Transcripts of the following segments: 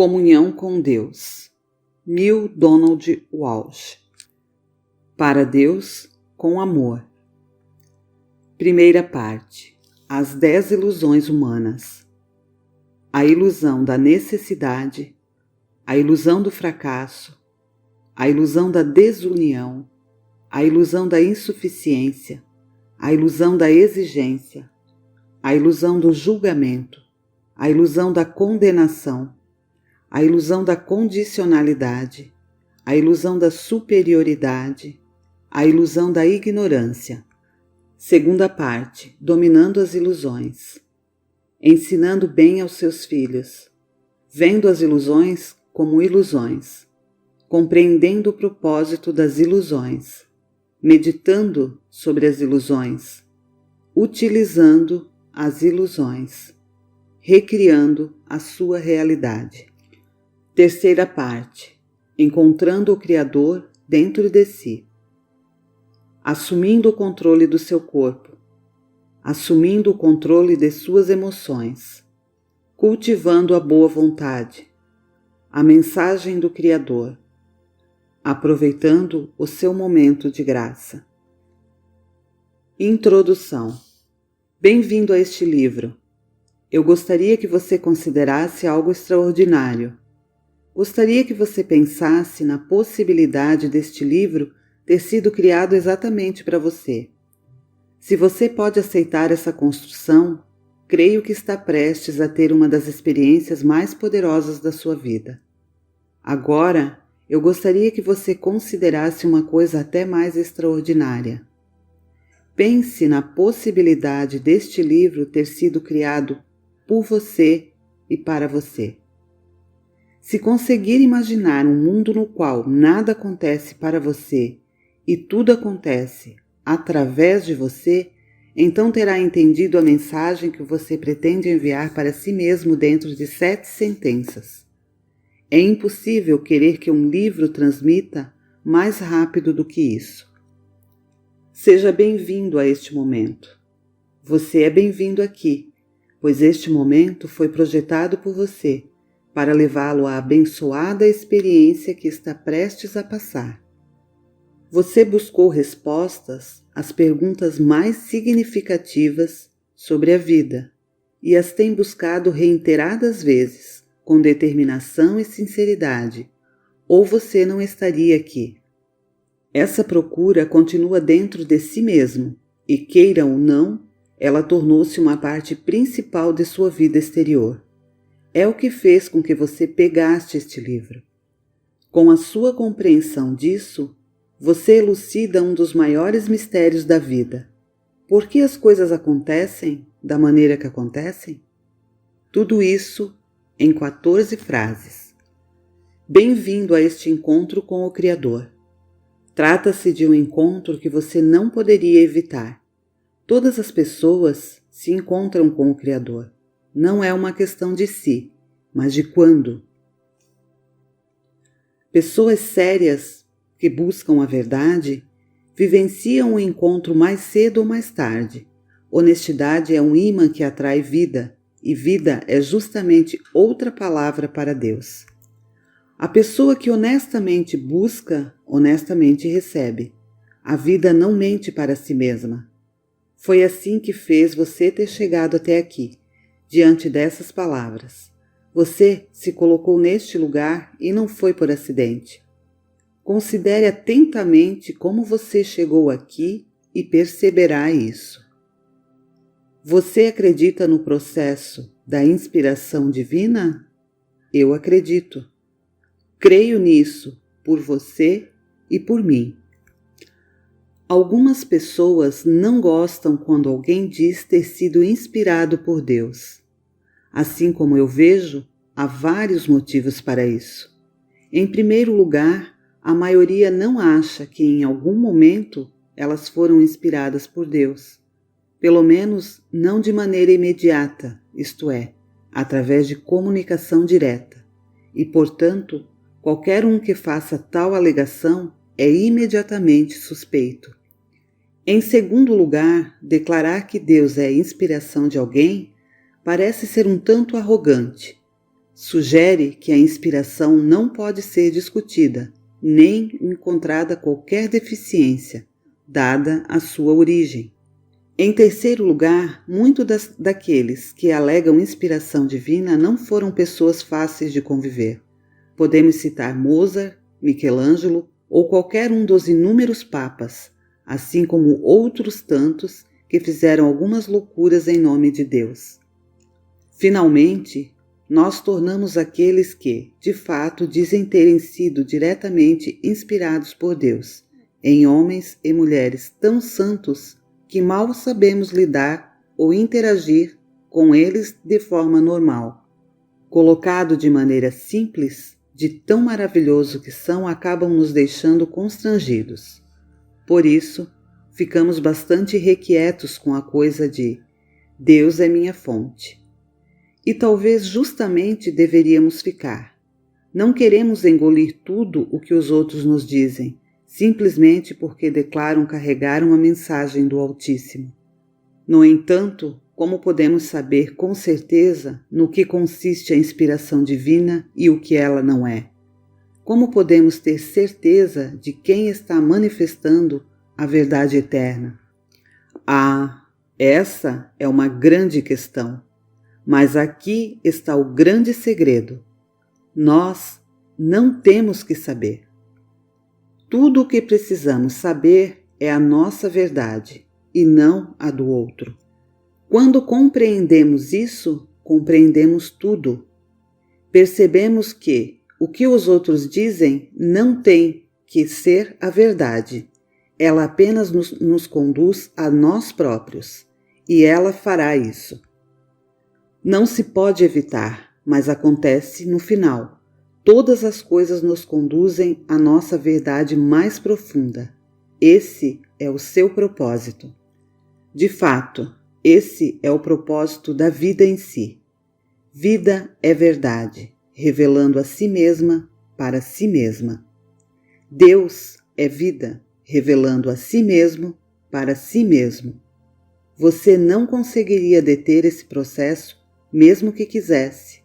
Comunhão com Deus. Neale Donald Walsch. Para Deus, com amor. Primeira parte. As 10 ilusões humanas. A ilusão da necessidade, a ilusão do fracasso, a ilusão da desunião, a ilusão da insuficiência, a ilusão da exigência, a ilusão do julgamento, a ilusão da condenação, a ilusão da condicionalidade, a ilusão da superioridade, a ilusão da ignorância. Segunda parte, dominando as ilusões. Ensinando bem aos seus filhos, vendo as ilusões como ilusões, compreendendo o propósito das ilusões, meditando sobre as ilusões, utilizando as ilusões, recriando a sua realidade. Terceira parte, encontrando o Criador dentro de si, assumindo o controle do seu corpo, assumindo o controle de suas emoções, cultivando a boa vontade, a mensagem do Criador, aproveitando o seu momento de graça. Introdução. Bem-vindo a este livro. Eu gostaria que você considerasse algo extraordinário. Gostaria que você pensasse na possibilidade deste livro ter sido criado exatamente para você. Se você pode aceitar essa construção, creio que está prestes a ter uma das experiências mais poderosas da sua vida. Agora, eu gostaria que você considerasse uma coisa até mais extraordinária. Pense na possibilidade deste livro ter sido criado por você e para você. Se conseguir imaginar um mundo no qual nada acontece para você e tudo acontece através de você, então terá entendido a mensagem que você pretende enviar para si mesmo dentro de 7 sentenças. É impossível querer que um livro transmita mais rápido do que isso. Seja bem-vindo a este momento. Você é bem-vindo aqui, pois este momento foi projetado por você para levá-lo à abençoada experiência que está prestes a passar. Você buscou respostas às perguntas mais significativas sobre a vida e as tem buscado reiteradas vezes, com determinação e sinceridade, ou você não estaria aqui. Essa procura continua dentro de si mesmo e, queira ou não, ela tornou-se uma parte principal de sua vida exterior. É o que fez com que você pegaste este livro. Com a sua compreensão disso, você elucida um dos maiores mistérios da vida. Por que as coisas acontecem da maneira que acontecem? Tudo isso em 14 frases. Bem-vindo a este encontro com o Criador. Trata-se de um encontro que você não poderia evitar. Todas as pessoas se encontram com o Criador. Não é uma questão de se, mas de quando. Pessoas sérias que buscam a verdade vivenciam o encontro mais cedo ou mais tarde. Honestidade é um ímã que atrai vida, e vida é justamente outra palavra para Deus. A pessoa que honestamente busca, honestamente recebe. A vida não mente para si mesma. Foi assim que fez você ter chegado até aqui. Diante dessas palavras, você se colocou neste lugar e não foi por acidente. Considere atentamente como você chegou aqui e perceberá isso. Você acredita no processo da inspiração divina? Eu acredito. Creio nisso por você e por mim. Algumas pessoas não gostam quando alguém diz ter sido inspirado por Deus. Assim como eu vejo, há vários motivos para isso. Em primeiro lugar, a maioria não acha que em algum momento elas foram inspiradas por Deus. Pelo menos não de maneira imediata, isto é, através de comunicação direta. E, portanto, qualquer um que faça tal alegação é imediatamente suspeito. Em segundo lugar, declarar que Deus é a inspiração de alguém parece ser um tanto arrogante. Sugere que a inspiração não pode ser discutida, nem encontrada qualquer deficiência, dada a sua origem. Em terceiro lugar, muitos daqueles que alegam inspiração divina não foram pessoas fáceis de conviver. Podemos citar Mozart, Michelangelo ou qualquer um dos inúmeros papas, assim como outros tantos que fizeram algumas loucuras em nome de Deus. Finalmente, nós tornamos aqueles que, de fato, dizem terem sido diretamente inspirados por Deus, em homens e mulheres tão santos que mal sabemos lidar ou interagir com eles de forma normal. Colocado de maneira simples, de tão maravilhoso que são, acabam nos deixando constrangidos. Por isso, ficamos bastante requietos com a coisa de Deus é minha fonte. E talvez justamente deveríamos ficar. Não queremos engolir tudo o que os outros nos dizem, simplesmente porque declaram carregar uma mensagem do Altíssimo. No entanto, como podemos saber com certeza no que consiste a inspiração divina e o que ela não é? Como podemos ter certeza de quem está manifestando a verdade eterna? Essa é uma grande questão. Mas aqui está o grande segredo. Nós não temos que saber. Tudo o que precisamos saber é a nossa verdade e não a do outro. Quando compreendemos isso, compreendemos tudo. Percebemos que o que os outros dizem não tem que ser a verdade. Ela apenas nos conduz a nós próprios, e ela fará isso. Não se pode evitar, mas acontece no final. Todas as coisas nos conduzem à nossa verdade mais profunda. Esse é o seu propósito. De fato, esse é o propósito da vida em si. Vida é verdade, revelando a si mesma para si mesma. Deus é vida, revelando a si mesmo para si mesmo. Você não conseguiria deter esse processo mesmo que quisesse,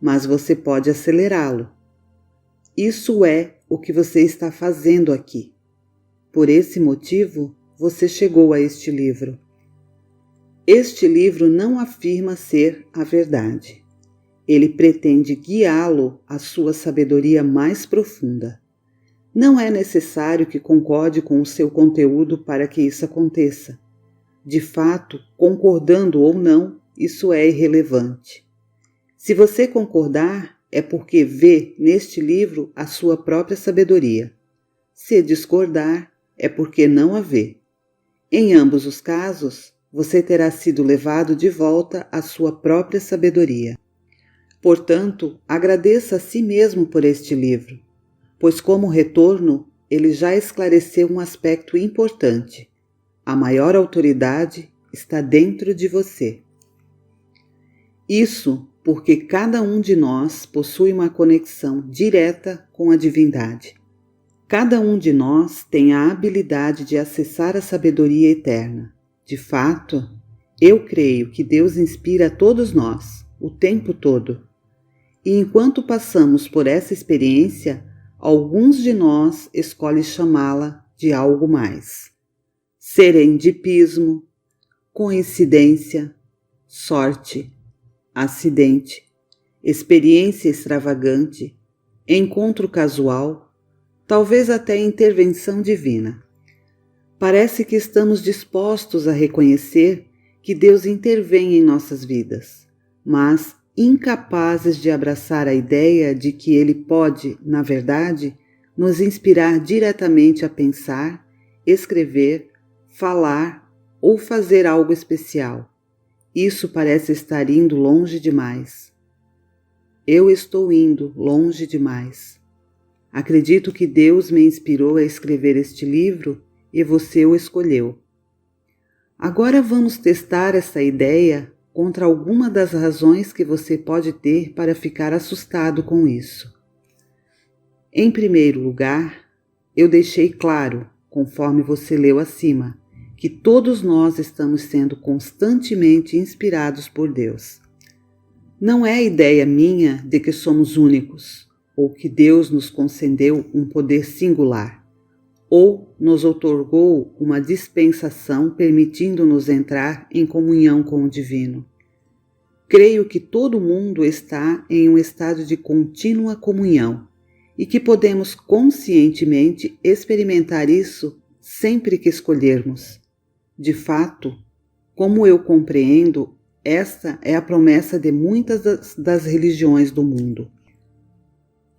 mas você pode acelerá-lo. Isso é o que você está fazendo aqui. Por esse motivo, você chegou a este livro. Este livro não afirma ser a verdade. Ele pretende guiá-lo à sua sabedoria mais profunda. Não é necessário que concorde com o seu conteúdo para que isso aconteça. De fato, concordando ou não, isso é irrelevante. Se você concordar, é porque vê neste livro a sua própria sabedoria. Se discordar, é porque não a vê. Em ambos os casos, você terá sido levado de volta à sua própria sabedoria. Portanto, agradeça a si mesmo por este livro, pois como retorno, ele já esclareceu um aspecto importante. A maior autoridade está dentro de você. Isso porque cada um de nós possui uma conexão direta com a divindade. Cada um de nós tem a habilidade de acessar a sabedoria eterna. De fato, eu creio que Deus inspira a todos nós, o tempo todo. E enquanto passamos por essa experiência, alguns de nós escolhem chamá-la de algo mais. Serendipismo, coincidência, sorte, acidente, experiência extravagante, encontro casual, talvez até intervenção divina. Parece que estamos dispostos a reconhecer que Deus intervém em nossas vidas, mas incapazes de abraçar a ideia de que Ele pode, na verdade, nos inspirar diretamente a pensar, escrever, falar ou fazer algo especial. Isso parece estar indo longe demais. Eu estou indo longe demais. Acredito que Deus me inspirou a escrever este livro e você o escolheu. Agora vamos testar essa ideia contra alguma das razões que você pode ter para ficar assustado com isso. Em primeiro lugar, eu deixei claro, conforme você leu acima, que todos nós estamos sendo constantemente inspirados por Deus. Não é ideia minha de que somos únicos, ou que Deus nos concedeu um poder singular, ou nos outorgou uma dispensação permitindo-nos entrar em comunhão com o divino. Creio que todo mundo está em um estado de contínua comunhão e que podemos conscientemente experimentar isso sempre que escolhermos. De fato, como eu compreendo, esta é a promessa de muitas das religiões do mundo.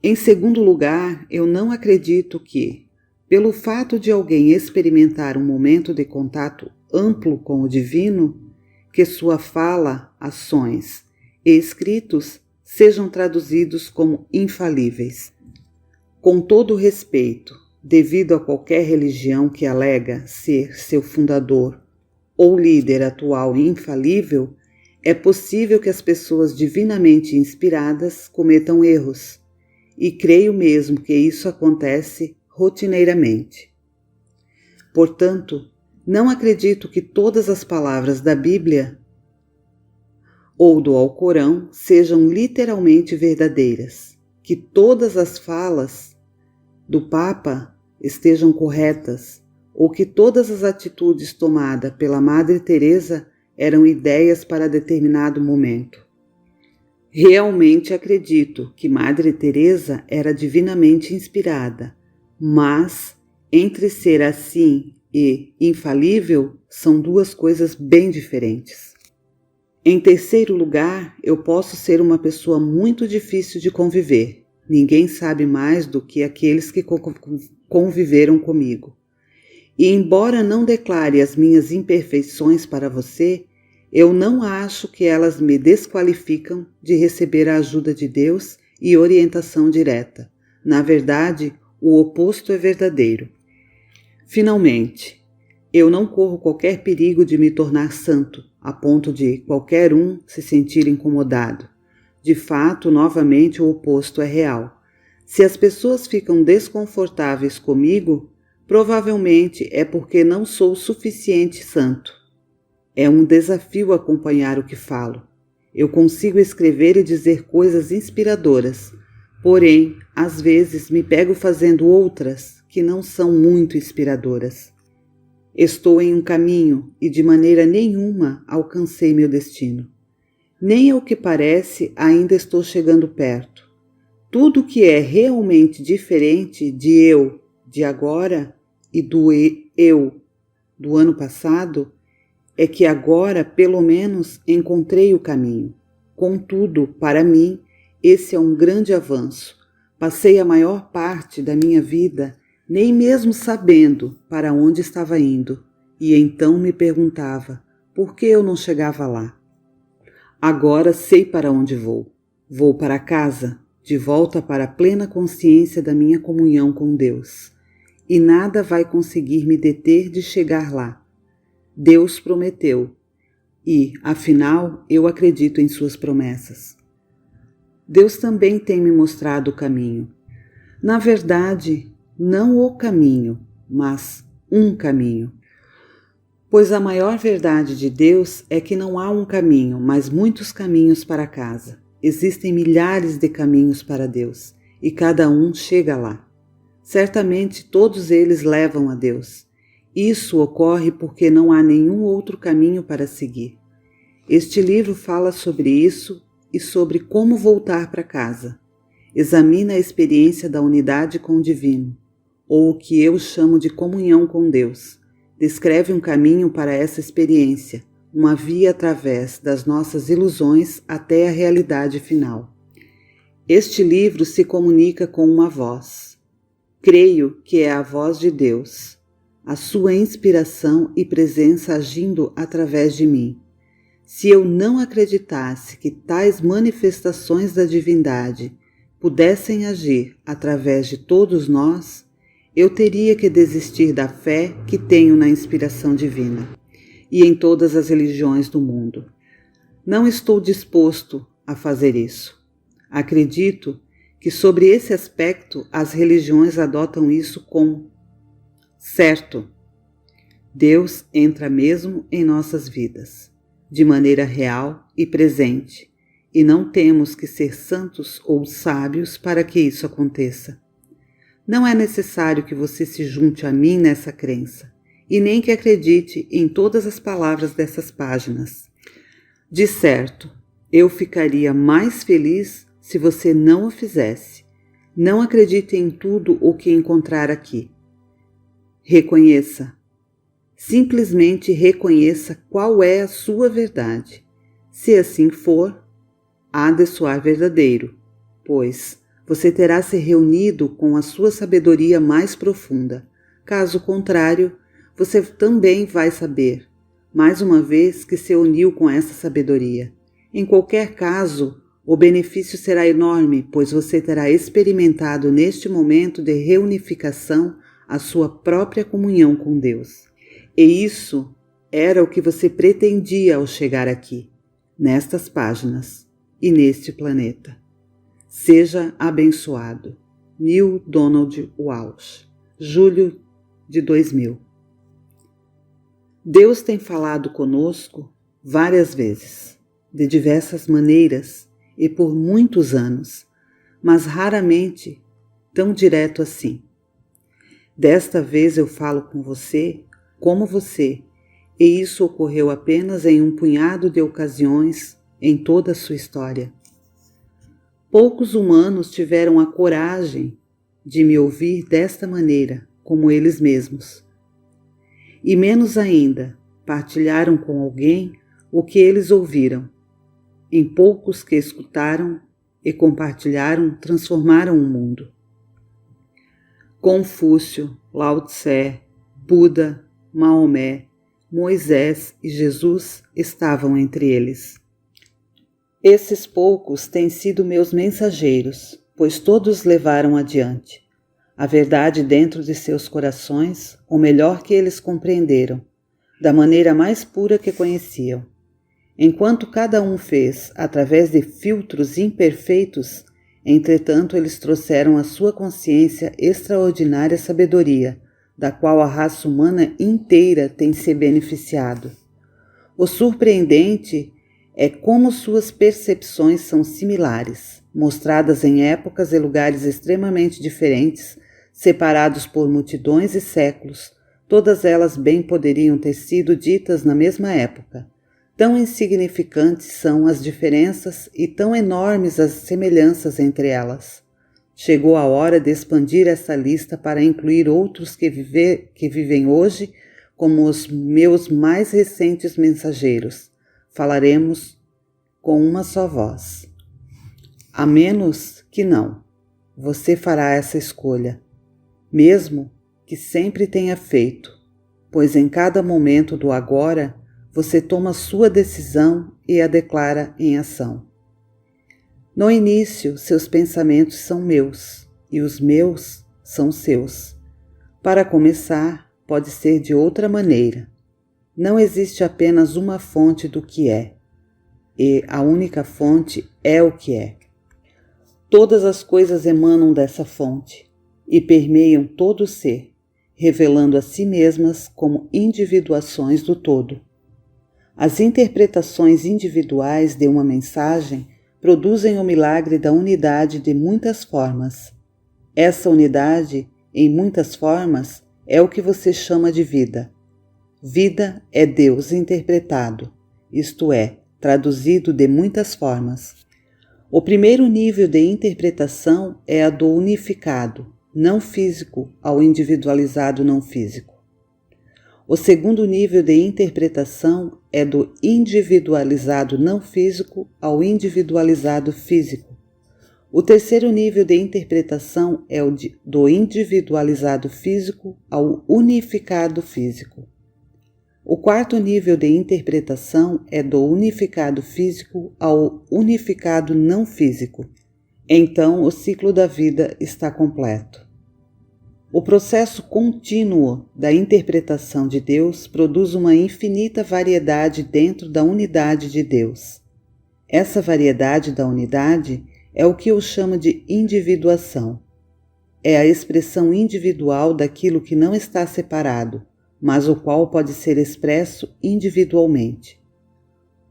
Em segundo lugar, eu não acredito que, pelo fato de alguém experimentar um momento de contato amplo com o divino, que sua fala, ações e escritos sejam traduzidos como infalíveis. Com todo respeito, devido a qualquer religião que alega ser seu fundador ou líder atual infalível, é possível que as pessoas divinamente inspiradas cometam erros, e creio mesmo que isso acontece rotineiramente. Portanto, não acredito que todas as palavras da Bíblia ou do Alcorão sejam literalmente verdadeiras, que todas as falas do Papa estejam corretas, ou que todas as atitudes tomadas pela Madre Teresa eram ideias para determinado momento. Realmente acredito que Madre Teresa era divinamente inspirada, mas entre ser assim e infalível são duas coisas bem diferentes. Em terceiro lugar, eu posso ser uma pessoa muito difícil de conviver. Ninguém sabe mais do que aqueles que conviveram comigo. E embora não declare as minhas imperfeições para você, eu não acho que elas me desqualificam de receber a ajuda de Deus e orientação direta. Na verdade, o oposto é verdadeiro. Finalmente, eu não corro qualquer perigo de me tornar santo, a ponto de qualquer um se sentir incomodado. De fato, novamente, o oposto é real. Se as pessoas ficam desconfortáveis comigo, provavelmente é porque não sou o suficiente santo. É um desafio acompanhar o que falo. Eu consigo escrever e dizer coisas inspiradoras, porém, às vezes me pego fazendo outras que não são muito inspiradoras. Estou em um caminho e de maneira nenhuma alcancei meu destino. Nem ao que parece ainda estou chegando perto. Tudo que é realmente diferente de eu de agora e do eu do ano passado é que agora, pelo menos, encontrei o caminho. Contudo, para mim, esse é um grande avanço. Passei a maior parte da minha vida nem mesmo sabendo para onde estava indo, e então me perguntava por que eu não chegava lá. Agora sei para onde vou. Vou para casa, de volta para a plena consciência da minha comunhão com Deus. E nada vai conseguir me deter de chegar lá. Deus prometeu, e, afinal, eu acredito em suas promessas. Deus também tem me mostrado o caminho. Na verdade, não o caminho, mas um caminho. Pois a maior verdade de Deus é que não há um caminho, mas muitos caminhos para casa. Existem milhares de caminhos para Deus, e cada um chega lá. Certamente todos eles levam a Deus. Isso ocorre porque não há nenhum outro caminho para seguir. Este livro fala sobre isso e sobre como voltar para casa. Examina a experiência da unidade com o divino, ou o que eu chamo de comunhão com Deus. Descreve um caminho para essa experiência, uma via através das nossas ilusões até a realidade final. Este livro se comunica com uma voz. Creio que é a voz de Deus, a sua inspiração e presença agindo através de mim. Se eu não acreditasse que tais manifestações da divindade pudessem agir através de todos nós, eu teria que desistir da fé que tenho na inspiração divina e em todas as religiões do mundo. Não estou disposto a fazer isso. Acredito que sobre esse aspecto as religiões adotam isso como certo. Deus entra mesmo em nossas vidas, de maneira real e presente, e não temos que ser santos ou sábios para que isso aconteça. Não é necessário que você se junte a mim nessa crença, e nem que acredite em todas as palavras dessas páginas. De certo, eu ficaria mais feliz se você não o fizesse. Não acredite em tudo o que encontrar aqui. Reconheça. Simplesmente reconheça qual é a sua verdade. Se assim for, há de soar verdadeiro, pois você terá se reunido com a sua sabedoria mais profunda. Caso contrário, você também vai saber, mais uma vez, que se uniu com essa sabedoria. Em qualquer caso, o benefício será enorme, pois você terá experimentado neste momento de reunificação a sua própria comunhão com Deus. E isso era o que você pretendia ao chegar aqui, nestas páginas e neste planeta. Seja abençoado. Neale Donald Walsch, julho de 2000. Deus tem falado conosco várias vezes, de diversas maneiras e por muitos anos, mas raramente tão direto assim. Desta vez eu falo com você, como você, e isso ocorreu apenas em um punhado de ocasiões em toda a sua história. Poucos humanos tiveram a coragem de me ouvir desta maneira, como eles mesmos. E menos ainda, partilharam com alguém o que eles ouviram. Em poucos que escutaram e compartilharam, transformaram o mundo. Confúcio, Lao Tse, Buda, Maomé, Moisés e Jesus estavam entre eles. Esses poucos têm sido meus mensageiros, pois todos levaram adiante a verdade dentro de seus corações, o melhor que eles compreenderam, da maneira mais pura que conheciam. Enquanto cada um fez através de filtros imperfeitos, entretanto eles trouxeram à sua consciência extraordinária sabedoria, da qual a raça humana inteira tem se beneficiado. O surpreendente é como suas percepções são similares, mostradas em épocas e lugares extremamente diferentes, separados por multidões e séculos. Todas elas bem poderiam ter sido ditas na mesma época. Tão insignificantes são as diferenças e tão enormes as semelhanças entre elas. Chegou a hora de expandir essa lista para incluir outros que vivem hoje, como os meus mais recentes mensageiros. Falaremos com uma só voz. A menos que não, você fará essa escolha, mesmo que sempre tenha feito, pois em cada momento do agora você toma sua decisão e a declara em ação. No início, seus pensamentos são meus e os meus são seus. Para começar, pode ser de outra maneira. Não existe apenas uma fonte do que é, e a única fonte é o que é. Todas as coisas emanam dessa fonte e permeiam todo o ser, revelando a si mesmas como individuações do todo. As interpretações individuais de uma mensagem produzem o milagre da unidade de muitas formas. Essa unidade, em muitas formas, é o que você chama de vida. Vida é Deus interpretado, isto é, traduzido de muitas formas. O primeiro nível de interpretação é a do unificado, não físico, ao individualizado não físico. O segundo nível de interpretação é do individualizado não físico ao individualizado físico. O terceiro nível de interpretação é o do individualizado físico ao unificado físico. O quarto nível de interpretação é do unificado físico ao unificado não físico. Então, o ciclo da vida está completo. O processo contínuo da interpretação de Deus produz uma infinita variedade dentro da unidade de Deus. Essa variedade da unidade é o que eu chamo de individuação. É a expressão individual daquilo que não está separado, mas o qual pode ser expresso individualmente.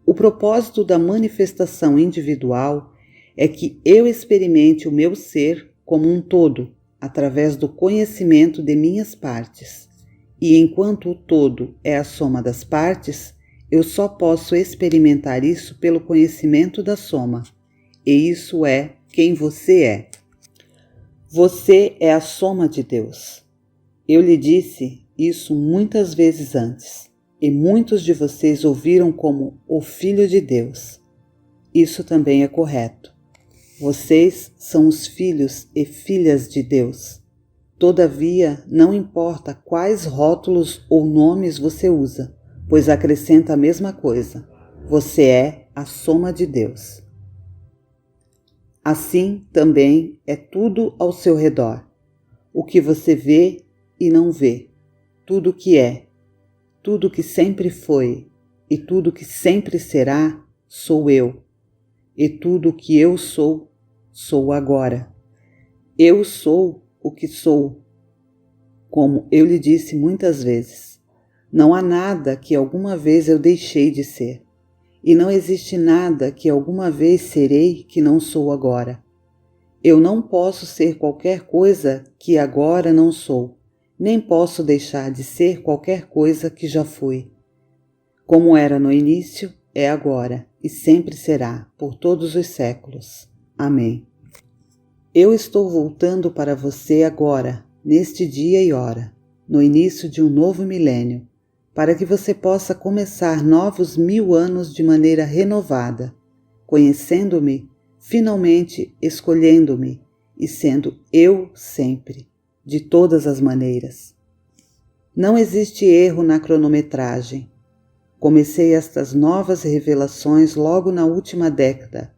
O propósito da manifestação individual é que eu experimente o meu ser como um todo, através do conhecimento de minhas partes. E enquanto o todo é a soma das partes, eu só posso experimentar isso pelo conhecimento da soma. E isso é quem você é. Você é a soma de Deus. Eu lhe disse isso muitas vezes antes, e muitos de vocês ouviram como o Filho de Deus. Isso também é correto. Vocês são os filhos e filhas de Deus. Todavia, não importa quais rótulos ou nomes você usa, pois acrescenta a mesma coisa. Você é a soma de Deus. Assim também é tudo ao seu redor. O que você vê e não vê, tudo que é, tudo que sempre foi e tudo que sempre será, sou eu. E tudo que eu sou, sou agora. Eu sou o que sou. Como eu lhe disse muitas vezes, não há nada que alguma vez eu deixei de ser. E não existe nada que alguma vez serei que não sou agora. Eu não posso ser qualquer coisa que agora não sou, nem posso deixar de ser qualquer coisa que já fui. Como era no início, é agora e sempre será, por todos os séculos. Amém. Eu estou voltando para você agora, neste dia e hora, no início de um novo milênio, para que você possa começar novos 1000 anos de maneira renovada, conhecendo-me, finalmente escolhendo-me e sendo eu sempre, de todas as maneiras. Não existe erro na cronometragem. Comecei estas novas revelações logo na última década.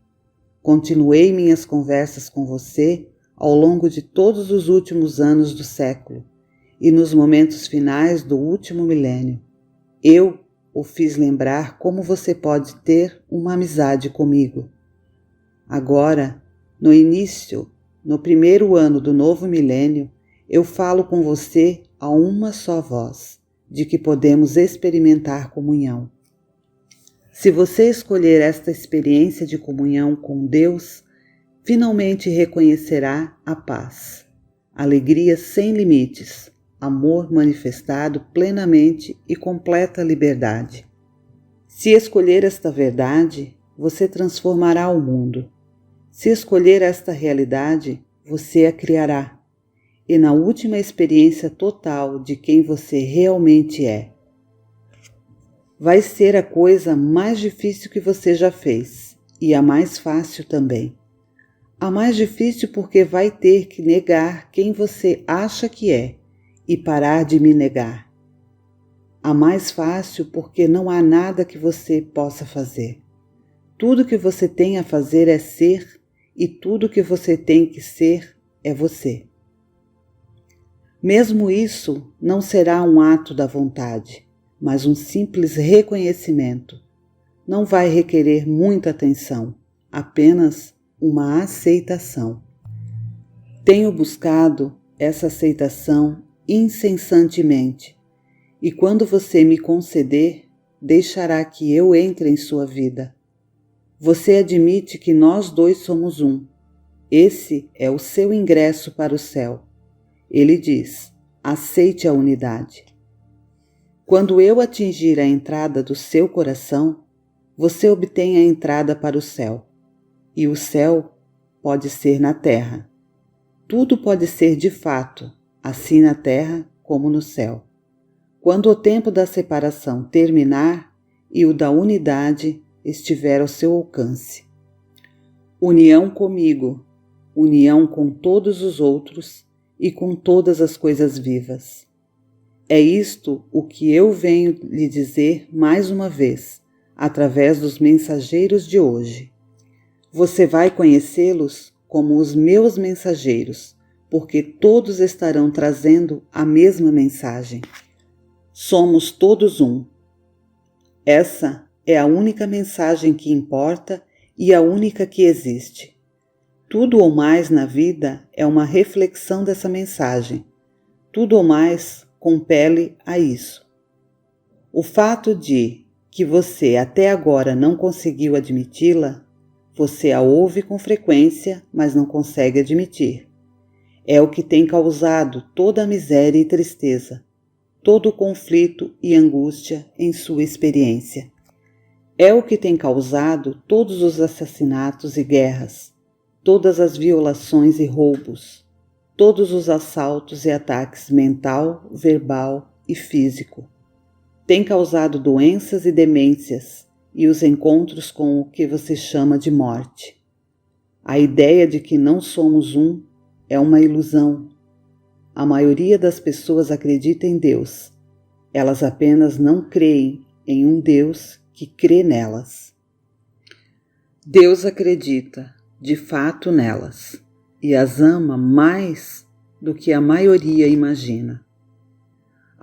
Continuei minhas conversas com você ao longo de todos os últimos anos do século e nos momentos finais do último milênio. Eu o fiz lembrar como você pode ter uma amizade comigo. Agora, no início, no primeiro ano do novo milênio, eu falo com você a uma só voz, de que podemos experimentar comunhão. Se você escolher esta experiência de comunhão com Deus, finalmente reconhecerá a paz, alegria sem limites, amor manifestado plenamente e completa liberdade. Se escolher esta verdade, você transformará o mundo. Se escolher esta realidade, você a criará. E na última experiência total de quem você realmente é, vai ser a coisa mais difícil que você já fez, e a mais fácil também. A mais difícil porque vai ter que negar quem você acha que é e parar de me negar. A mais fácil porque não há nada que você possa fazer. Tudo que você tem a fazer é ser, e tudo que você tem que ser é você. Mesmo isso não será um ato da vontade, mas um simples reconhecimento. Não vai requerer muita atenção, apenas uma aceitação. Tenho buscado essa aceitação incessantemente, e quando você me conceder, deixará que eu entre em sua vida. Você admite que nós dois somos um. Esse é o seu ingresso para o céu. Ele diz: aceite a unidade. Quando eu atingir a entrada do seu coração, você obtém a entrada para o céu. E o céu pode ser na terra. Tudo pode ser de fato, assim na terra como no céu. Quando o tempo da separação terminar e o da unidade estiver ao seu alcance. União comigo, união com todos os outros e com todas as coisas vivas. É isto o que eu venho lhe dizer mais uma vez, através dos mensageiros de hoje. Você vai conhecê-los como os meus mensageiros, porque todos estarão trazendo a mesma mensagem. Somos todos um. Essa é a única mensagem que importa e a única que existe. Tudo ou mais na vida é uma reflexão dessa mensagem. Tudo ou mais compele a isso. O fato de que você até agora não conseguiu admiti-la, você a ouve com frequência, mas não consegue admitir. É o que tem causado toda a miséria e tristeza, todo o conflito e angústia em sua experiência. É o que tem causado todos os assassinatos e guerras, todas as violações e roubos, todos os assaltos e ataques mental, verbal e físico. Tem causado doenças e demências e os encontros com o que você chama de morte. A ideia de que não somos um é uma ilusão. A maioria das pessoas acredita em Deus. Elas apenas não creem em um Deus que crê nelas. Deus acredita, de fato, nelas e as ama mais do que a maioria imagina.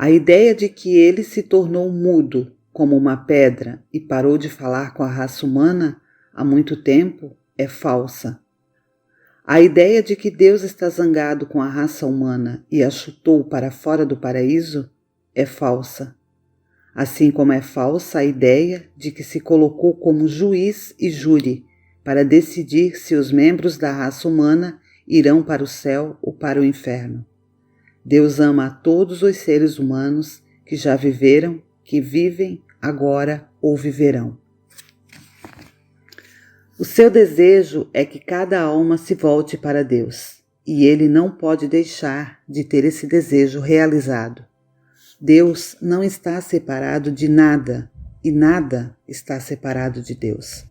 A ideia de que ele se tornou mudo como uma pedra e parou de falar com a raça humana há muito tempo é falsa. A ideia de que Deus está zangado com a raça humana e a chutou para fora do paraíso é falsa. Assim como é falsa a ideia de que se colocou como juiz e júri para decidir se os membros da raça humana irão para o céu ou para o inferno. Deus ama a todos os seres humanos que já viveram, que vivem agora ou viverão. O seu desejo é que cada alma se volte para Deus, e ele não pode deixar de ter esse desejo realizado. Deus não está separado de nada, e nada está separado de Deus.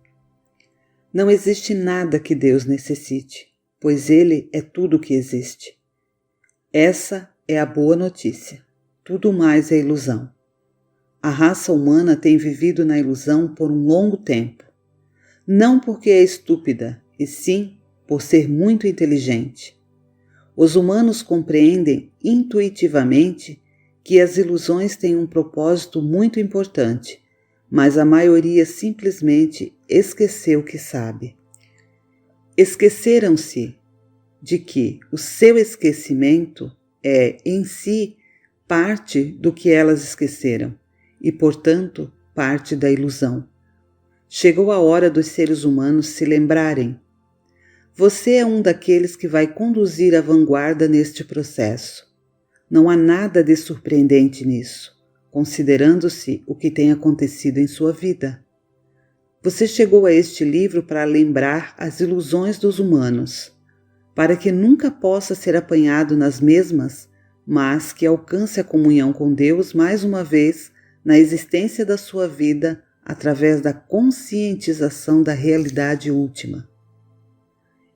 Não existe nada que Deus necessite, pois ele é tudo o que existe. Essa é a boa notícia. Tudo mais é ilusão. A raça humana tem vivido na ilusão por um longo tempo. Não porque é estúpida, e sim por ser muito inteligente. Os humanos compreendem intuitivamente que as ilusões têm um propósito muito importante, mas a maioria simplesmente esqueceu que sabe. Esqueceram-se de que o seu esquecimento é, em si, parte do que elas esqueceram e, portanto, parte da ilusão. Chegou a hora dos seres humanos se lembrarem. Você é um daqueles que vai conduzir a vanguarda neste processo. Não há nada de surpreendente nisso, considerando-se o que tem acontecido em sua vida. Você chegou a este livro para lembrar as ilusões dos humanos, para que nunca possa ser apanhado nas mesmas, mas que alcance a comunhão com Deus mais uma vez na existência da sua vida através da conscientização da realidade última.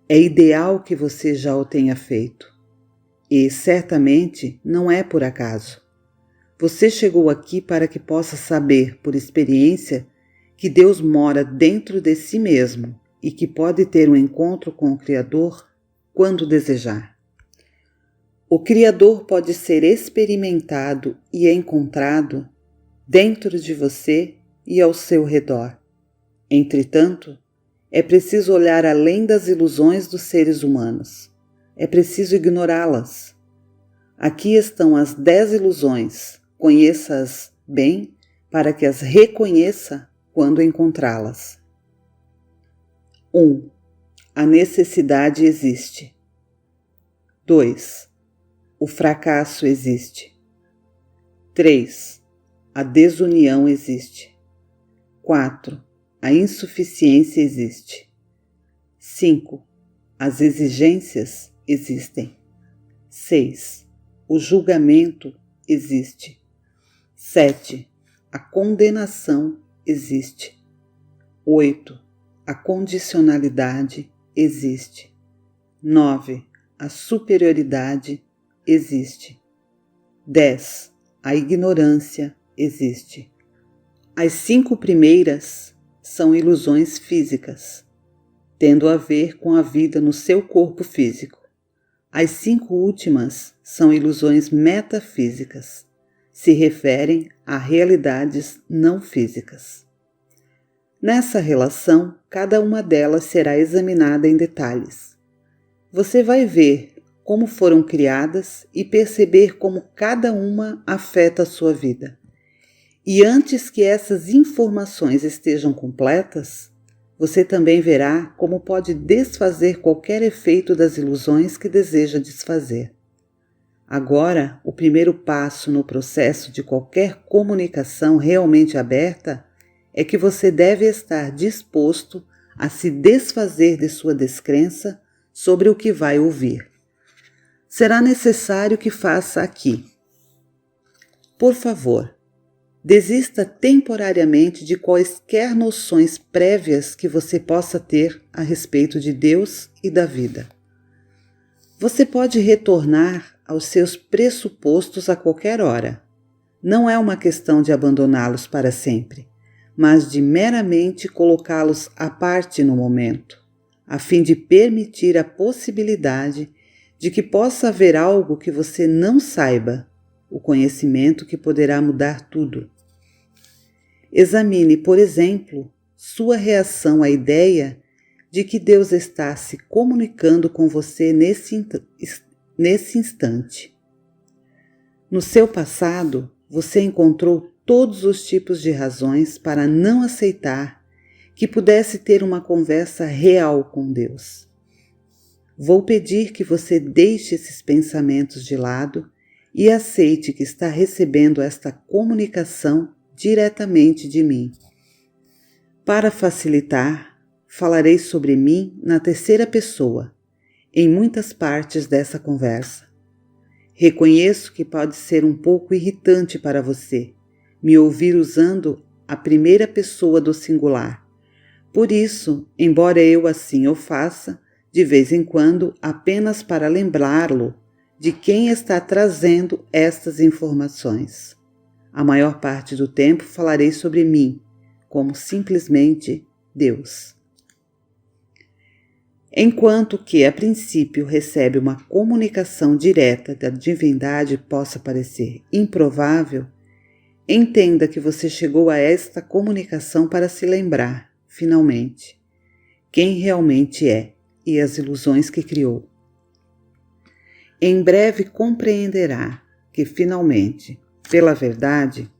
É ideal que você já o tenha feito, e certamente não é por acaso. Você chegou aqui para que possa saber, por experiência, que Deus mora dentro de si mesmo e que pode ter um encontro com o Criador quando desejar. O Criador pode ser experimentado e encontrado dentro de você e ao seu redor. Entretanto, é preciso olhar além das ilusões dos seres humanos. É preciso ignorá-las. Aqui estão as 10 ilusões. Conheça-as bem para que as reconheça quando encontrá-las. 1. A necessidade existe. 2. O fracasso existe. 3. A desunião existe. 4. A insuficiência existe. 5. As exigências existem. 6. O julgamento existe. 7. A condenação existe. 8. A condicionalidade existe. 9. A superioridade existe. 10. A ignorância existe. As 5 primeiras são ilusões físicas, tendo a ver com a vida no seu corpo físico. As 5 últimas são ilusões metafísicas, se referem a realidades não físicas. Nessa relação, cada uma delas será examinada em detalhes. Você vai ver como foram criadas e perceber como cada uma afeta a sua vida. E antes que essas informações estejam completas, você também verá como pode desfazer qualquer efeito das ilusões que deseja desfazer. Agora, o primeiro passo no processo de qualquer comunicação realmente aberta é que você deve estar disposto a se desfazer de sua descrença sobre o que vai ouvir. Será necessário que faça aqui. Por favor, desista temporariamente de quaisquer noções prévias que você possa ter a respeito de Deus e da vida. Você pode retornar aos seus pressupostos a qualquer hora. Não é uma questão de abandoná-los para sempre, mas de meramente colocá-los à parte no momento, a fim de permitir a possibilidade de que possa haver algo que você não saiba, o conhecimento que poderá mudar tudo. Examine, por exemplo, sua reação à ideia de que Deus está se comunicando com você nesse instante. No seu passado, você encontrou todos os tipos de razões para não aceitar que pudesse ter uma conversa real com Deus. Vou pedir que você deixe esses pensamentos de lado e aceite que está recebendo esta comunicação diretamente de mim. Para facilitar, falarei sobre mim na terceira pessoa, em muitas partes dessa conversa. Reconheço que pode ser um pouco irritante para você me ouvir usando a primeira pessoa do singular. Por isso, embora eu assim o faça, de vez em quando, apenas para lembrá-lo de quem está trazendo estas informações. A maior parte do tempo falarei sobre mim, como simplesmente Deus. Enquanto que, a princípio, recebe uma comunicação direta da divindade possa parecer improvável, entenda que você chegou a esta comunicação para se lembrar, finalmente, quem realmente é e as ilusões que criou. Em breve compreenderá que, finalmente, pela verdade,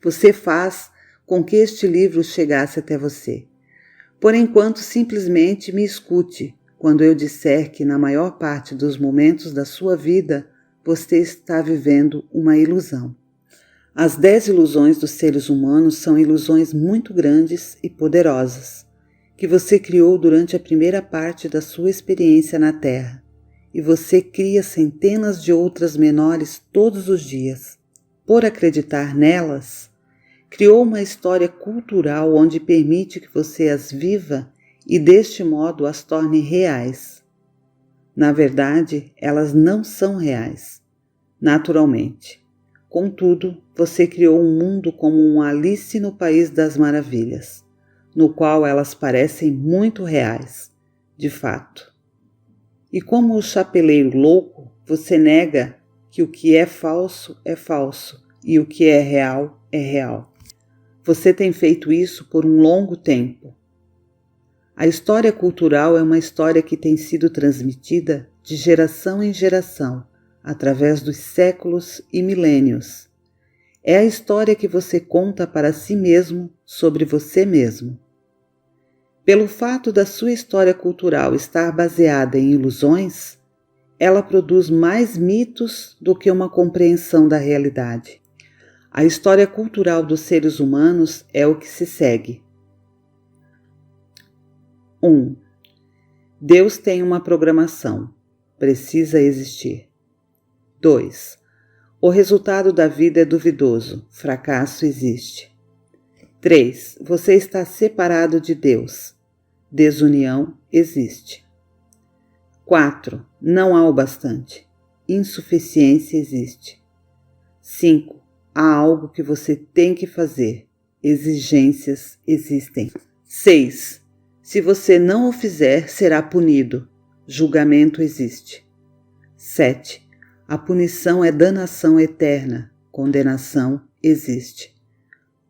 você faz com que este livro chegasse até você. Por enquanto, simplesmente me escute quando eu disser que na maior parte dos momentos da sua vida você está vivendo uma ilusão. As 10 ilusões dos seres humanos são ilusões muito grandes e poderosas, que você criou durante a primeira parte da sua experiência na Terra, e você cria centenas de outras menores todos os dias. Por acreditar nelas, criou uma história cultural onde permite que você as viva e deste modo as torne reais. Na verdade, elas não são reais, naturalmente. Contudo, você criou um mundo como um Alice no País das Maravilhas, no qual elas parecem muito reais, de fato. E como o chapeleiro louco, você nega que o que é falso e o que é real é real. Você tem feito isso por um longo tempo. A história cultural é uma história que tem sido transmitida de geração em geração, através dos séculos e milênios. É a história que você conta para si mesmo sobre você mesmo. Pelo fato da sua história cultural estar baseada em ilusões, ela produz mais mitos do que uma compreensão da realidade. A história cultural dos seres humanos é o que se segue. 1. Deus tem uma programação. Precisa existir. 2. O resultado da vida é duvidoso. Fracasso existe. 3. Você está separado de Deus. Desunião existe. 4. Não há o bastante. Insuficiência existe. 5. Há algo que você tem que fazer. Exigências existem. 6. Se você não o fizer, será punido. Julgamento existe. 7. A punição é danação eterna. Condenação existe.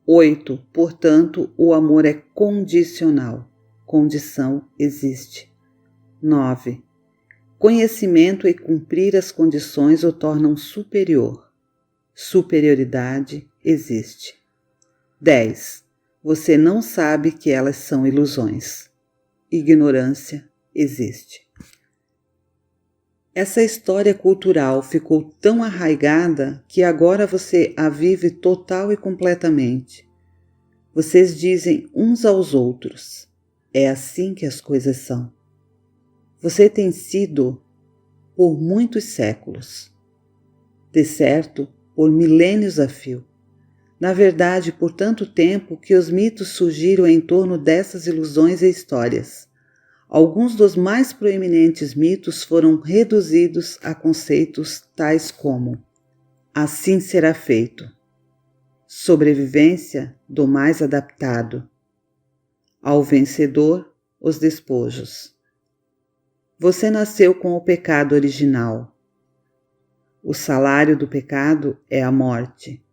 8. Portanto, o amor é condicional. Condição existe. 9. Conhecimento e cumprir as condições o tornam superior. Superioridade existe. 10. Você não sabe que elas são ilusões. Ignorância existe. Essa história cultural ficou tão arraigada que agora você a vive total e completamente. Vocês dizem uns aos outros: é assim que as coisas são. Você tem sido por muitos séculos. De certo, por milênios a fio. Na verdade, por tanto tempo que os mitos surgiram em torno dessas ilusões e histórias. Alguns dos mais proeminentes mitos foram reduzidos a conceitos tais como: assim será feito, sobrevivência do mais adaptado, ao vencedor os despojos. Você nasceu com o pecado original. O salário do pecado é a morte.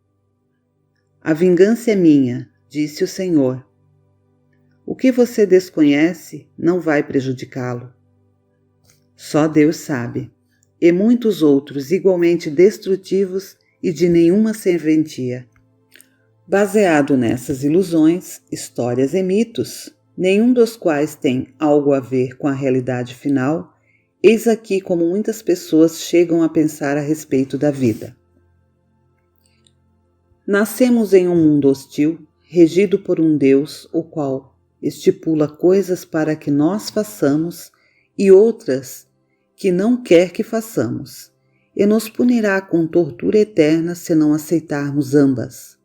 A vingança é minha, disse o Senhor. O que você desconhece não vai prejudicá-lo. Só Deus sabe, e muitos outros igualmente destrutivos e de nenhuma serventia. Baseado nessas ilusões, histórias e mitos, nenhum dos quais tem algo a ver com a realidade final, eis aqui como muitas pessoas chegam a pensar a respeito da vida. Nascemos em um mundo hostil, regido por um Deus, o qual estipula coisas para que nós façamos e outras que não quer que façamos, e nos punirá com tortura eterna se não aceitarmos ambas.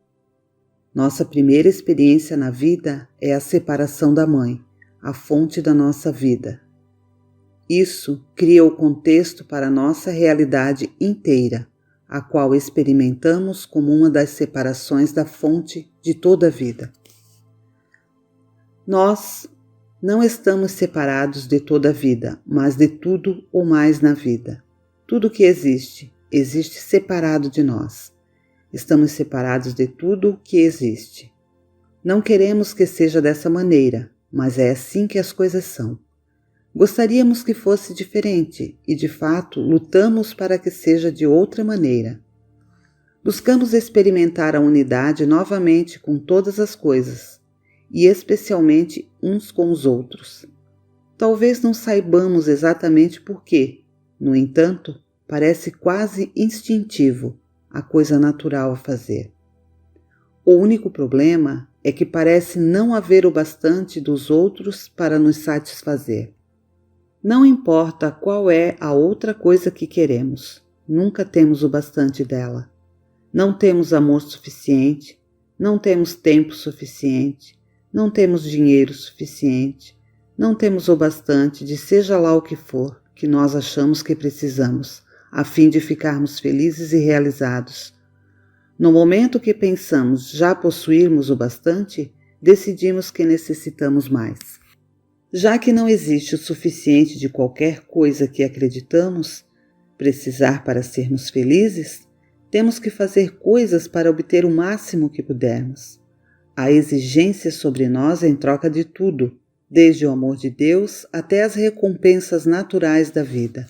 Nossa primeira experiência na vida é a separação da mãe, a fonte da nossa vida. Isso cria o contexto para a nossa realidade inteira, a qual experimentamos como uma das separações da fonte de toda a vida. Nós não estamos separados de toda a vida, mas de tudo o mais na vida. Tudo que existe, existe separado de nós. Estamos separados de tudo o que existe. Não queremos que seja dessa maneira, mas é assim que as coisas são. Gostaríamos que fosse diferente e, de fato, lutamos para que seja de outra maneira. Buscamos experimentar a unidade novamente com todas as coisas, e especialmente uns com os outros. Talvez não saibamos exatamente por quê, no entanto, parece quase instintivo, a coisa natural a fazer. O único problema é que parece não haver o bastante dos outros para nos satisfazer. Não importa qual é a outra coisa que queremos, nunca temos o bastante dela. Não temos amor suficiente, não temos tempo suficiente, não temos dinheiro suficiente, não temos o bastante de seja lá o que for que nós achamos que precisamos, a fim de ficarmos felizes e realizados. No momento que pensamos já possuirmos o bastante, decidimos que necessitamos mais. Já que não existe o suficiente de qualquer coisa que acreditamos precisar para sermos felizes, temos que fazer coisas para obter o máximo que pudermos. Há exigência sobre nós em troca de tudo, desde o amor de Deus até as recompensas naturais da vida.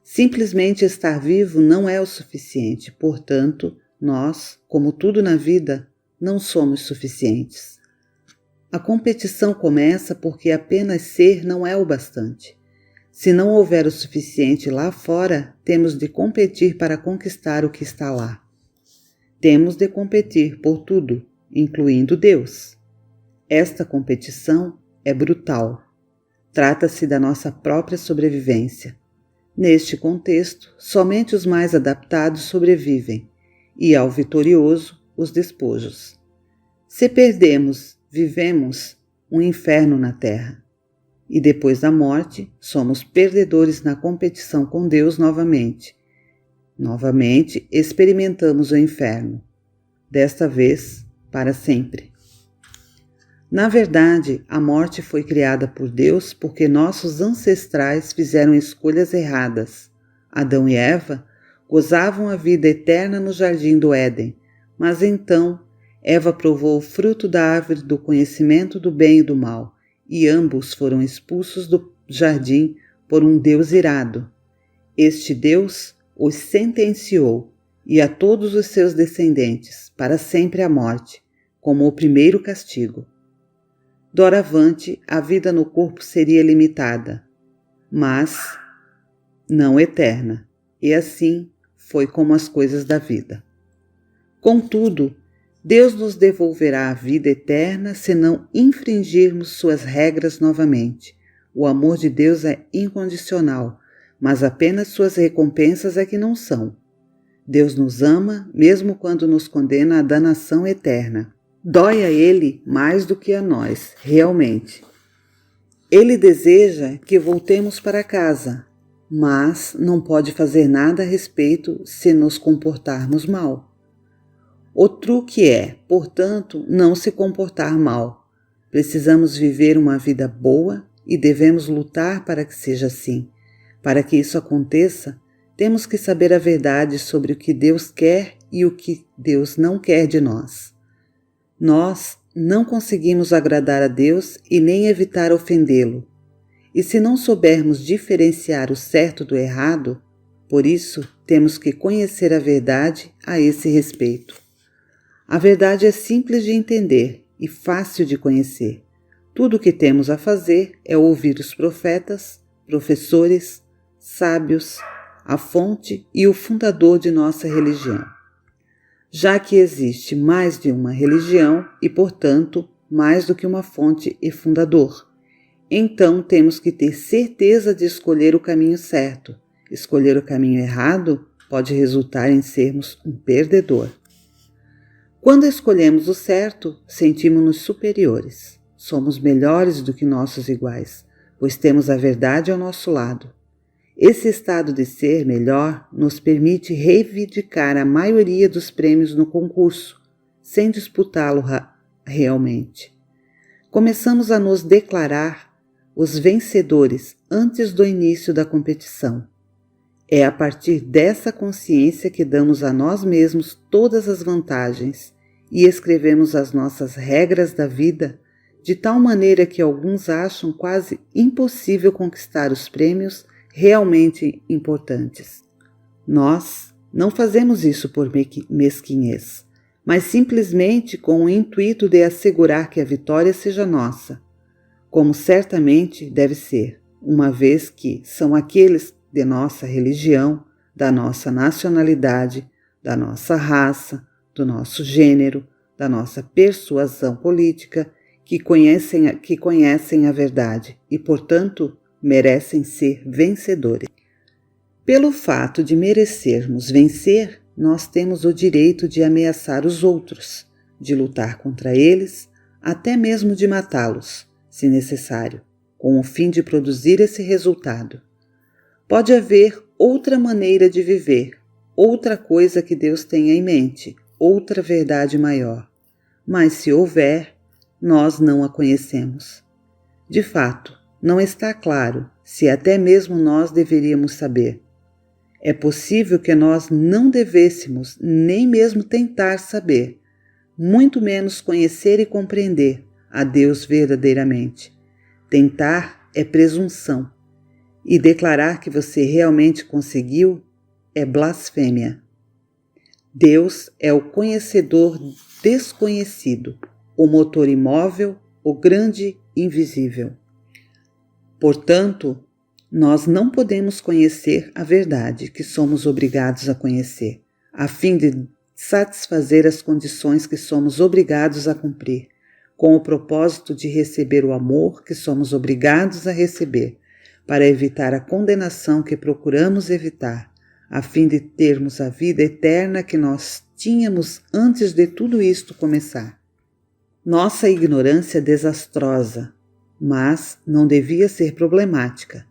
Simplesmente estar vivo não é o suficiente, portanto, nós, como tudo na vida, não somos suficientes. A competição começa porque apenas ser não é o bastante. Se não houver o suficiente lá fora, temos de competir para conquistar o que está lá. Temos de competir por tudo, incluindo Deus. Esta competição é brutal. Trata-se da nossa própria sobrevivência. Neste contexto, somente os mais adaptados sobrevivem, e ao vitorioso, os despojos. Se perdemos, vivemos um inferno na terra. E depois da morte, somos perdedores na competição com Deus novamente. Novamente, experimentamos o inferno. Desta vez, para sempre. Na verdade, a morte foi criada por Deus porque nossos ancestrais fizeram escolhas erradas. Adão e Eva gozavam a vida eterna no jardim do Éden, mas então Eva provou o fruto da árvore do conhecimento do bem e do mal, e ambos foram expulsos do jardim por um Deus irado. Este Deus os sentenciou, e a todos os seus descendentes, para sempre a morte, como o primeiro castigo. Doravante, a vida no corpo seria limitada, mas não eterna, e assim foi como as coisas da vida. Contudo, Deus nos devolverá a vida eterna se não infringirmos suas regras novamente. O amor de Deus é incondicional, mas apenas suas recompensas é que não são. Deus nos ama, mesmo quando nos condena à danação eterna. Dói a Ele mais do que a nós, realmente. Ele deseja que voltemos para casa, mas não pode fazer nada a respeito se nos comportarmos mal. O truque é, portanto, não se comportar mal. Precisamos viver uma vida boa e devemos lutar para que seja assim. Para que isso aconteça, temos que saber a verdade sobre o que Deus quer e o que Deus não quer de nós. Nós não conseguimos agradar a Deus e nem evitar ofendê-lo. E se não soubermos diferenciar o certo do errado, por isso temos que conhecer a verdade a esse respeito. A verdade é simples de entender e fácil de conhecer. Tudo o que temos a fazer é ouvir os profetas, professores, sábios, a fonte e o fundador de nossa religião. Já que existe mais de uma religião e, portanto, mais do que uma fonte e fundador, então temos que ter certeza de escolher o caminho certo. Escolher o caminho errado pode resultar em sermos um perdedor. Quando escolhemos o certo, sentimos-nos superiores. Somos melhores do que nossos iguais, pois temos a verdade ao nosso lado. Esse estado de ser melhor nos permite reivindicar a maioria dos prêmios no concurso, sem disputá-lo realmente. Começamos a nos declarar os vencedores antes do início da competição. É a partir dessa consciência que damos a nós mesmos todas as vantagens e escrevemos as nossas regras da vida de tal maneira que alguns acham quase impossível conquistar os prêmios realmente importantes. Nós não fazemos isso por mesquinhez, mas simplesmente com o intuito de assegurar que a vitória seja nossa, como certamente deve ser, uma vez que são aqueles de nossa religião, da nossa nacionalidade, da nossa raça, do nosso gênero, da nossa persuasão política, que conhecem a verdade e, portanto, merecem ser vencedores. Pelo fato de merecermos vencer, nós temos o direito de ameaçar os outros, de lutar contra eles, até mesmo de matá-los, se necessário, com o fim de produzir esse resultado. Pode haver outra maneira de viver, outra coisa que Deus tenha em mente, outra verdade maior. Mas se houver, nós não a conhecemos. De fato, não está claro se até mesmo nós deveríamos saber. É possível que nós não devêssemos nem mesmo tentar saber, muito menos conhecer e compreender a Deus verdadeiramente. Tentar é presunção, e declarar que você realmente conseguiu é blasfêmia. Deus é o conhecedor desconhecido, o motor imóvel, o grande invisível. Portanto, nós não podemos conhecer a verdade que somos obrigados a conhecer, a fim de satisfazer as condições que somos obrigados a cumprir, com o propósito de receber o amor que somos obrigados a receber, para evitar a condenação que procuramos evitar, a fim de termos a vida eterna que nós tínhamos antes de tudo isto começar. Nossa ignorância é desastrosa, mas não devia ser problemática.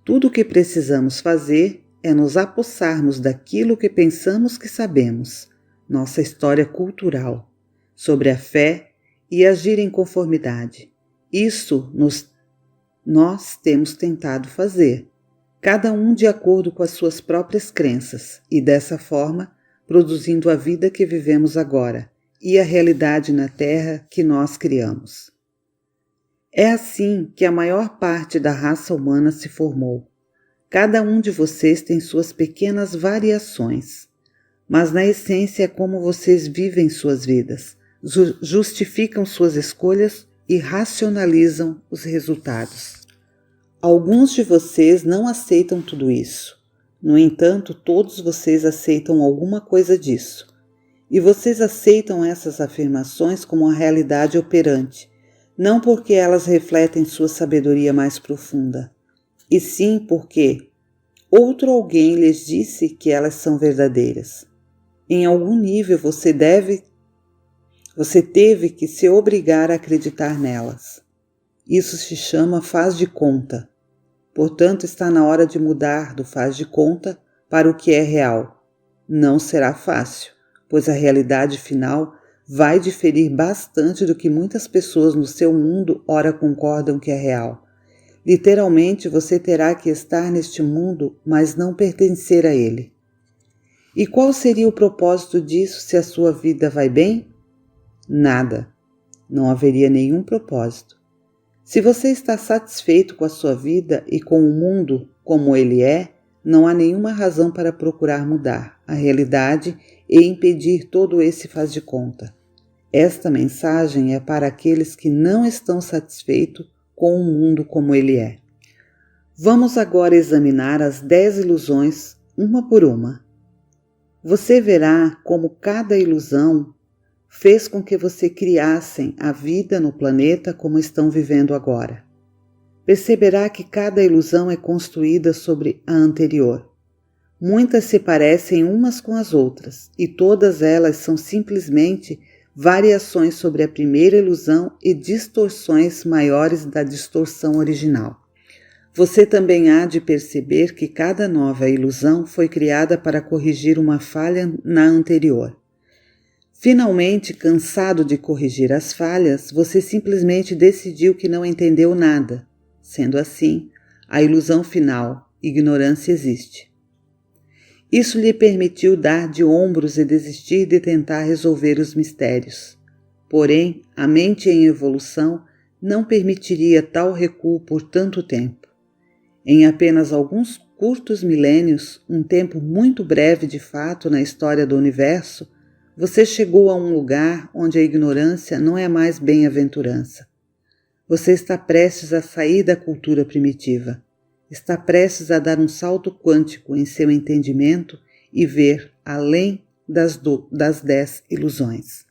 Tudo o que precisamos fazer é nos apossarmos daquilo que pensamos que sabemos, nossa história cultural, sobre a fé e agir em conformidade. Isso nós temos tentado fazer, cada um de acordo com as suas próprias crenças e dessa forma produzindo a vida que vivemos agora e a realidade na Terra que nós criamos. É assim que a maior parte da raça humana se formou. Cada um de vocês tem suas pequenas variações, mas na essência é como vocês vivem suas vidas, justificam suas escolhas e racionalizam os resultados. Alguns de vocês não aceitam tudo isso. No entanto, todos vocês aceitam alguma coisa disso. E vocês aceitam essas afirmações como a realidade operante, não porque elas refletem sua sabedoria mais profunda, e sim porque outro alguém lhes disse que elas são verdadeiras. Em algum nível você teve que se obrigar a acreditar nelas. Isso se chama faz de conta. Portanto, está na hora de mudar do faz de conta para o que é real. Não será fácil, pois a realidade final vai diferir bastante do que muitas pessoas no seu mundo ora concordam que é real. Literalmente, você terá que estar neste mundo, mas não pertencer a ele. E qual seria o propósito disso se a sua vida vai bem? Nada. Não haveria nenhum propósito. Se você está satisfeito com a sua vida e com o mundo como ele é, não há nenhuma razão para procurar mudar a realidade e impedir todo esse faz de conta. Esta mensagem é para aqueles que não estão satisfeitos com o mundo como ele é. Vamos agora examinar as 10 ilusões, uma por uma. Você verá como cada ilusão fez com que você criassem a vida no planeta como estão vivendo agora. Perceberá que cada ilusão é construída sobre a anterior. Muitas se parecem umas com as outras, e todas elas são simplesmente variações sobre a primeira ilusão e distorções maiores da distorção original. Você também há de perceber que cada nova ilusão foi criada para corrigir uma falha na anterior. Finalmente, cansado de corrigir as falhas, você simplesmente decidiu que não entendeu nada. Sendo assim, a ilusão final, ignorância, existe. Isso lhe permitiu dar de ombros e desistir de tentar resolver os mistérios. Porém, a mente em evolução não permitiria tal recuo por tanto tempo. Em apenas alguns curtos milênios, um tempo muito breve de fato na história do universo, você chegou a um lugar onde a ignorância não é mais bem-aventurança. Você está prestes a sair da cultura primitiva. Está prestes a dar um salto quântico em seu entendimento e ver além das 10 ilusões.